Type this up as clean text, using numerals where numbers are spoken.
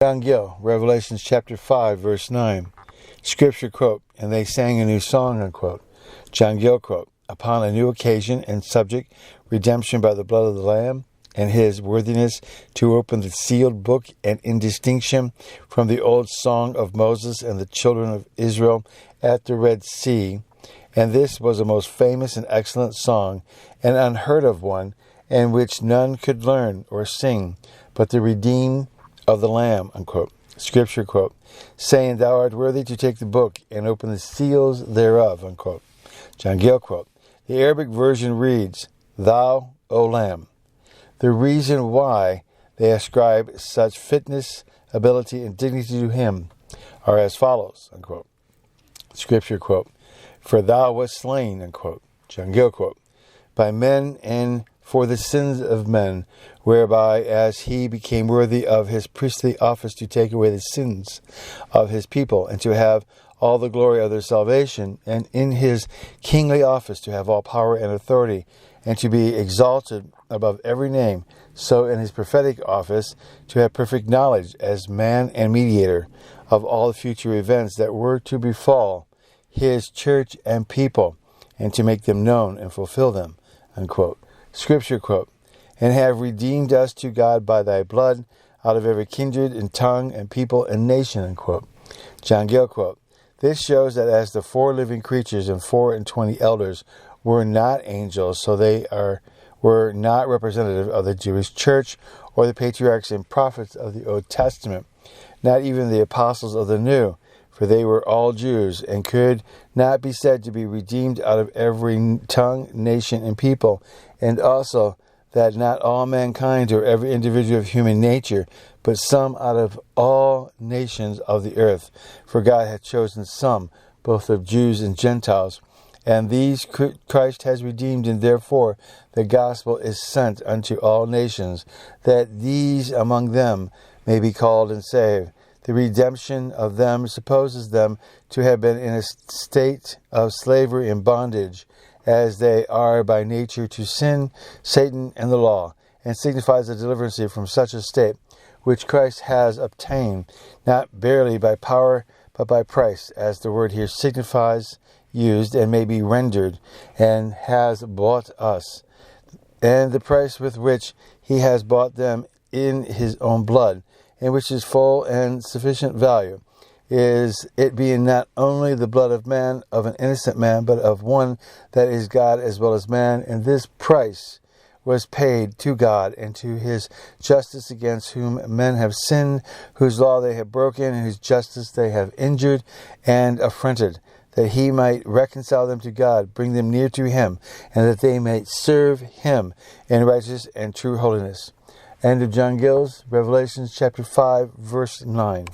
Gill, Revelation chapter 5, verse 9. Scripture quote, "And they sang a new song," unquote. John Gill quote, "Upon a new occasion and subject, redemption by the blood of the Lamb, and his worthiness to open the sealed book, and in distinction from the old song of Moses and the children of Israel at the Red Sea. And this was a most famous and excellent song, an unheard of one, and which none could learn or sing, but the redeemed of the Lamb," unquote. Scripture quote, "saying, Thou art worthy to take the book and open the seals thereof," unquote. John Gill quote, "The Arabic version reads, Thou, O Lamb." The reason why they ascribe such fitness, ability, and dignity to him are as follows, unquote. Scripture quote, "For thou wast slain," unquote. John Gill quote, "by men and for the sins of men, whereby as he became worthy of his priestly office to take away the sins of his people, and to have all the glory of their salvation, and in his kingly office to have all power and authority, and to be exalted above every name, so in his prophetic office to have perfect knowledge as man and mediator of all the future events that were to befall his church and people, and to make them known and fulfill them," unquote. Scripture quote, "And have redeemed us to God by thy blood out of every kindred and tongue and people and nation," unquote. John Gill quote, "This shows that as the 4 living creatures and 24 elders were not angels, so they were not representative of the Jewish church or the patriarchs and prophets of the Old Testament, not even the apostles of the New, for they were all Jews, and could not be said to be redeemed out of every tongue, nation, and people, and also that not all mankind or every individual of human nature, but some out of all nations of the earth. For God hath chosen some, both of Jews and Gentiles, and these Christ has redeemed, and therefore the gospel is sent unto all nations, that these among them may be called and saved. The redemption of them supposes them to have been in a state of slavery and bondage, as they are by nature to sin, Satan, and the law, and signifies the deliverance from such a state, which Christ has obtained, not barely by power, but by price, as the word here signifies, used, and may be rendered, and has bought us, and the price with which he has bought them in his own blood, and which is full and sufficient value, is it being not only the blood of man, of an innocent man, but of one that is God as well as man, and this price was paid to God and to his justice, against whom men have sinned, whose law they have broken, and whose justice they have injured and affronted, that he might reconcile them to God, bring them near to him, and that they might serve him in righteousness and true holiness." End of John Gill's Revelation chapter 5, verse 9.